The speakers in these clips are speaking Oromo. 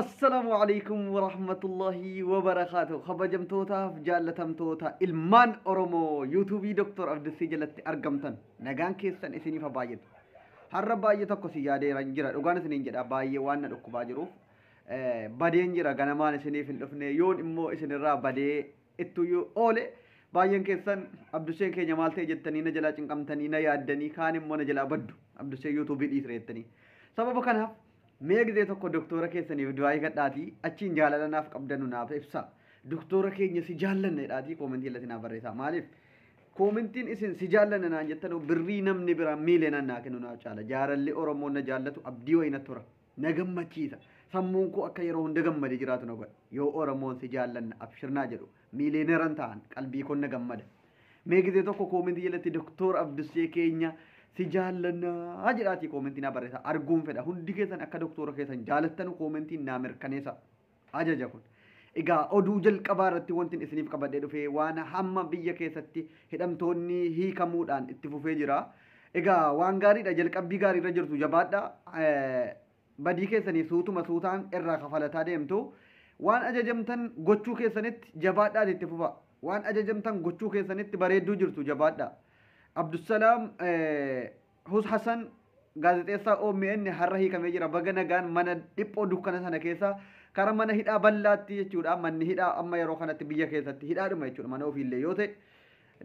السلام عليكم ورحمة الله وبركاته خبجم توتا جالتم توتا المان أورمو يوتيوبي دكتور عبد السجلت أرقمتن نجان كيسن إسني فبايد har'a baay'ee tokko si yaadeera hin jira dhugaan isiniin jedha baay'ee waan na dhukkubaa jiruuf badeen jira ganamaan isiniif hin dhufne yoon immoo isinirraa badee ittuyyuu oole baay'een keessan abdusheen keenya maal ta'e jettanii na jalaa cinqamtanii na yaaddanii kaan immoo na jalaa baddu abdushee yuutuubii dhiisre jettanii sababa kanaaf mee gizee tokko doktora keessaniif du'aa eegadhaatii achiin jaalalanaaf qabdanu naaf ibsa doktora keenya si jaallanneedhaatii koomentii irratti naaf barreessaa maaliif koomentiin isin si jaallanna naan jettanu birrii namni bira miiliyoonaan naa kennu naaf caala jaaralli oromoon na jaallatu abdii wayina tura na gammachiisa sammuun koo akka yeroo hunda gammade jiraatu na godha yoo oromoon si jaallanna abshirnaa jedhu miiliyooneran ta'an qalbii kon na gammada mee gizee tokko koomentii jalatti doktor abdusee keenya si jaallannaa jedhaatii koomentii naa barreessaa arguun fedha hundi keessan akka doktora keessan jaalattanu koomentiin naa mirkaneessa ajaja kun egaa oduu jalqabaa irratti wanti isiniif qabadhee dhufee waan hamma biyya keessatti hidhamtoonni hiikamuudhaan itti fufee jira. Egaa waan gaariidha jalqabbii gaariirra jirtu jabaadha. Badii keessanii suutuma suutaan irraa kafalataa deemtu. Waan ajajamtan gochuu keessanitti jabaadhaan itti fufa. Waan ajajamtan gochuu keessanitti bareedduu jirtu jabaadha. Abdusalaam Hus Hassan gaazexeessaa OMN har'a hiikamee jira. Baga nagaan mana dhiphoo dukkana sana keessa karaa mana hidhaa bal'aatti jechuudha manni hidhaa amma yeroo kanatti biyya keessatti hidhaadhuma jechuudha mana ofiillee yoo ta'e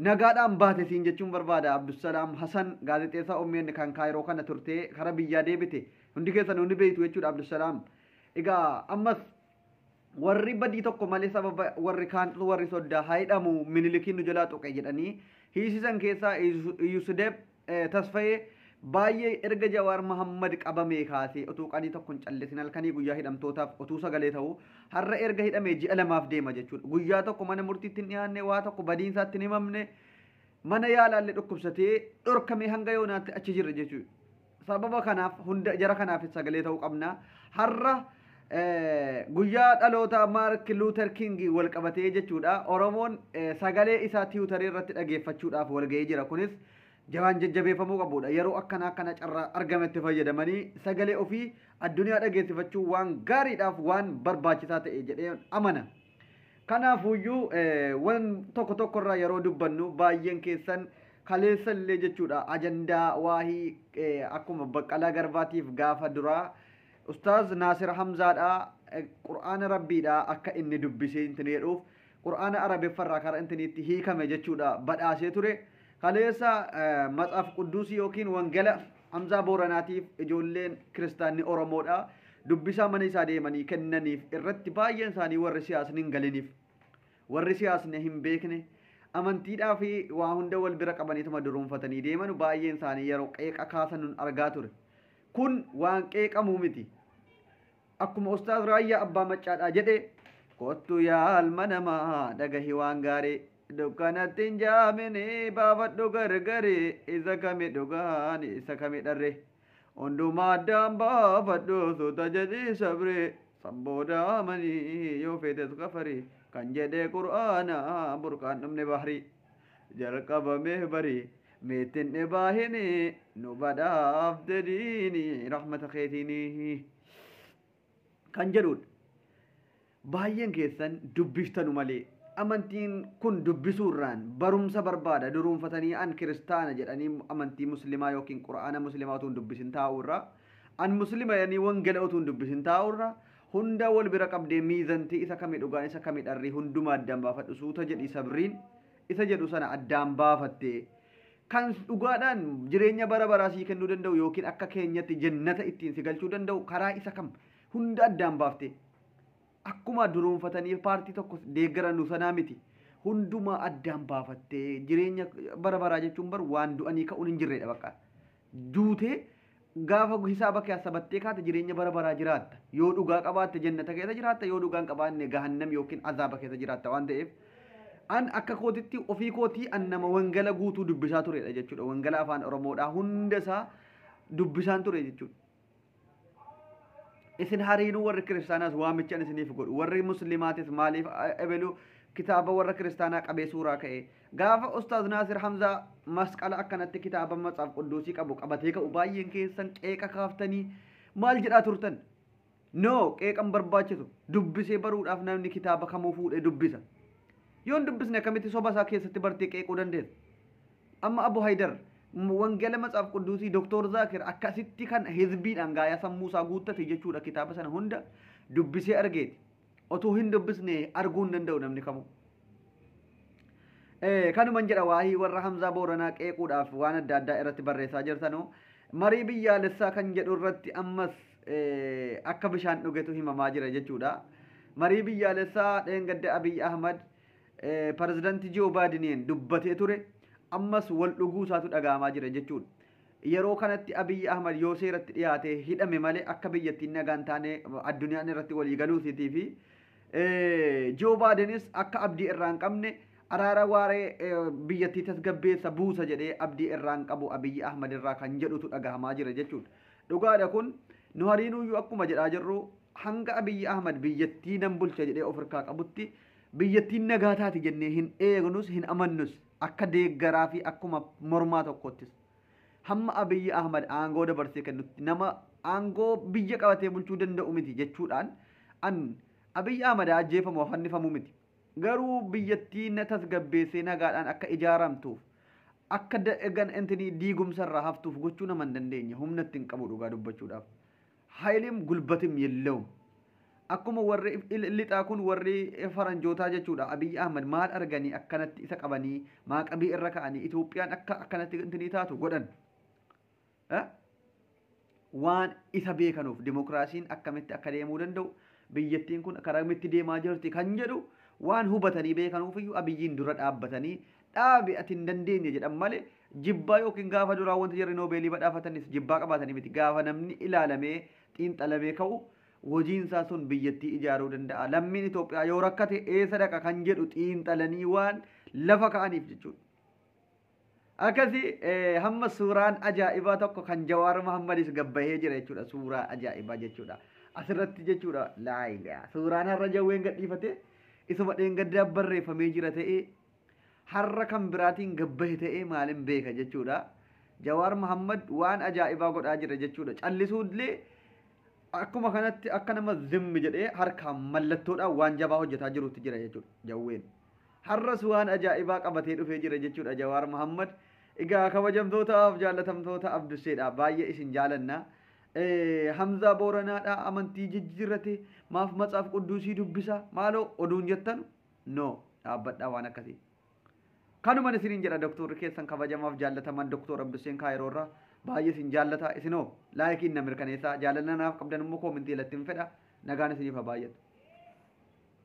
nagaadhaan baate siin jechuun barbaada Abdusalaam Hasan gaazexeessaa OMN kan kaayiroo kana turtee karaa biyyaa deebite hundi keessan hundi beektu jechuudha Abdusalaam egaa ammas warri badii tokko malee sababa warri kaan warri soddaa haidhamu minilikiin nu jalaa tuqe jedhanii hiisisan keessaa Yusudeb Tasfayee baay'ee erga Jawaar Muhammad qabamee kaasee otuu qanii tokkoon callisin halkanii guyyaa hidhamtootaaf otuu sagalee ta'u har'a erga hidhamee ji'a lamaaf deema jechuudha guyyaa tokko mana murtiitti hin dhiyaanne waa tokko badiinsaatti hin himamne mana yaalaallee dhukkubsatee dhorkamee hanga yoonaatti achi jirre jechuudha sababa kanaaf hunda jara kanaaf sagalee ta'uu qabna har'a guyyaa dhaloota Maark Luuter King wal qabatee jechuudha Oromoon sagalee isaa tiwutarii irratti dhageeffachuudhaaf wal ga'ee jira kunis jawaan jajjabeeffamuu qabudha yeroo akkana carraa argametti fayyadamanii sagalee ofii addunyaa dhageessifachuu waan gaariidhaaf waan barbaachisaa ta'e jedhee amana kanaafuyyuu waan tokko irraa yeroo dubbannu baay'een keessan kaleessallee jechuudha ajandaa waahii akkuma Baqqalaa Garbaatiif gaafa duraa Ustaaz Naasir Hamzaadha Qur'aana Rabbiidha akka inni dubbisee intin jedhuuf Qur'aana Arabeeffarraa karaa intiniitti hiikame jechuudha badhaasee ture kaleessa matsaaf qudduusii yookiin wangala Hamzaa Booranaatiif ijoolleen kiristaanni Oromoodha dubbisaa mana isaa deemanii kennaniif irratti baay'een isaanii warri siyaasni hin galiniif warri siyaasni hin beekne amantiidhaa fi waa hunda wal bira qabaniituma duruunfatanii deeman baay'een isaanii yeroo qeeqa kaasan nun argaa ture kun waan qeeqamuu miti akkuma Ustaaz Raayyaa Abbaa Maccaadhaa jedhe kottu yaa ilma namaa dhagahi waan gaarii dukkanatti hin jaamine baafadhu gargari isa kami dhugaan isa kami dharre hundumaa addaan baafadhu suuta jedhii sabre sabbooda amanii yoo feetes kafari kan jedhee qur'aana burqaan dhumne bahri jalqabamee bari meettin dhibaahini nu badhaaf dediini rahmata keetiini kan jedhudha baay'een keessan dubbiftanu malee amantiin kun dubbisuurraan barumsa barbaada duruunfatanii an kiristaana jedhanii amantii muslimaa yookiin qura'aana muslimaa utuu hin dubbisin taa'urra an muslima jedhanii wangala utuu hin dubbisin taa'urra hunda wal bira qabdee miizantii isa kami dhugaan isa kami dharrii hunduma addaan baafadhu suuta jedhi sabriin isa jedhu sana addaan baafatte kan dhugaadhaan jireenya bara baraa sii kennuu danda'u yookiin akka keenyatti jannata ittiin si galchuu danda'u karaa isa kam hunda addaan baafte akkuma duruunfatanii paartii tokko deeggarannu sanaa miti hunduma addaan baafattee jireenya bara baraa jechuun bar waan du'anii ka'uun hin jirredha bakka duutee gaafa hisaaba keessa battee kaate jireenya bara baraa jiraatta yoo dhugaa qabaatte jannata keessa jiraatta yoo dhugaan qabaanne gahannam yookiin azaaba keessa jiraatta waan ta'eef an akka kootitti ofii kootii an nama wangala guutuu dubbisaa turedha jechuudha wangala afaan oromoodhaa hunda isaa dubbisaan ture jechuudha isin hariinuu warri kiristaanaas waamichaan isiniif godhu warri muslimaatis maaliif ebelu kitaaba warra kiristaanaa qabee suuraa ka'e gaafa Ustaaz Naasir Hamzaa masqala akkanatti kitaaba matsaaf qudduusii qabu qabatee ka'u baay'een keessan qeeqa kaaftanii maal jedhaa turtan No, qeeqan barbaachisu dubbisee baruudhaaf namni kitaaba kamuu fuudhee dubbisa. Yoon dubbisne akkamitti soba isaa keessatti bartee qeequu dandeessa? Amma Abu Haydar wangeela matsaaf qudduusii Doktor Zaakir akkasitti kan hizbiidhaan gaayaa sammuu isaa guuttate jechuudha kitaaba sana hunda dubbisee argeeti. Otoo hin dubbisne arguu hin danda'u namni kamuu. Kanuman jedha waa'ee warra Hamzaa Booranaa qeequudhaaf waan adda addaa irratti barreessaa jirtanoo marii biyyaalessaa kan jedhu irratti ammas akka bishaan dhugetu himamaa jira jechuudha. Marii biyyaalessaa dheengadda Abiy Ahmad pirezidaantii Joo Baayideniin dubbatee ture ammas wal dhuguu isaatu dhagahamaa jira jechuudha. Yeroo kanatti Abiy Ahmad yoo seeratti dhiyaatee hidhame malee akka biyyattiin nagaan taane addunyaan irratti walii galuusiitii fi Joo Baayidenis akka abdii irraa hin qabne araara waaree biyyattii tasgabbeessa buusa jedhee abdii irraa hin qabu Abiy Ahmad irraa kan jedhutu dhagahamaa jira jechuudha. Dhugaadha kun nu hariinuyyuu akkuma jedhaa jirru hanga Abiy Ahmad biyyattii nan bulcha jedhee of harkaa qabutti biyyattiin nagaa taati jennee hin eegnus hin amannus akka deeggaraa fi akkuma mormaa tokkottis. Hamma Abiy Ahmad aangoo dabarsee kennutti nama aangoo biyya qabatee bulchuu danda'u miti jechuudhaan an Abiy Ahmad ajjeefamu fannifamu miti. Garuu biyyattiin na tasgabbeessee nagaadhaan akka ijaaramtuuf akka egan entini diigumsarraa haftuuf gochuu nama hin dandeenye humna ittiin qabu dhugaa dubbachuudhaaf. Haayilim gulbatim yellawum. Akkuma warri lixaa kun warri faranjootaa jechuudha. Abiy Ahmad maal arganii akkanatti isa qabanii maaqabii irra ka'anii Itoophiyaan akka akkanatti intini taatu godhan. Waan isa beekanuuf dimokiraasiin akkamitti akka deemuu danda'u biyyattiin kun karamitti deemaa jirti kan jedhu waan hubatanii beekanuufiyyuu Abiyyiin dura dhaabbatanii dhaabe ati hin dandeenye jedhan malee jibbaa yookiin gaafa duraa wanti jarri noobeelii badhaafatanis jibbaa qabaatanii miti gaafa namni ilaalamee xiinxalamee ka'u hojiinsaa sun biyyattii ijaaruu danda'a. Lammiin Itoophiyaa yoo rakkate eessa dhaqa kan jedhu xiinxalanii waan lafa ka'aniif jechuudha. Akkasii hamma suuraan ajaa'ibaa tokko kan Jawaar Mohammadis gabbahee jira jechuudha. Suuraa ajaa'ibaa jechuudha. Asirratti jechuudha laayigaa suuraan har'a jawween gadhiifate isuma dheengaddaa barreeffamee jira ta'ee har'a kan biraatiin gabbahe ta'ee maalin beeka jechuudha. Jawaar Mohammad waan ajaa'ibaa godhaa jira jechuudha. Callisuullee akkuma kanatti akka nama zimmi jedhee harkaan mallattoodhaan waan jabaa hojjetaa jirutti jira jechuudha jawween. Har'as waan ajaa'ibaa qabatee dhufee jira jechuudha Jawaar Mohammad. Egaa kabajamtootaaf jaallatamtoota Abdusseedha baay'ee isin jaalanna. Hamzaa Booranaadha amantii jijjiirrate maaf matsaaf qudduusii dubbisa maaloo oduun jettan no dhaabbadhaa waan akkasii. Kanuman isiniin jedha doktorri keessan kabajamaaf jaallataman Doktor Abdusseen Kaayiroorraa baay'ee isin jaallata isinoo laayikiin na mirkaneessaa jaalala naaf qabdan immoo koomentii irratti hin fedha nagaan isiniif haa baay'atu.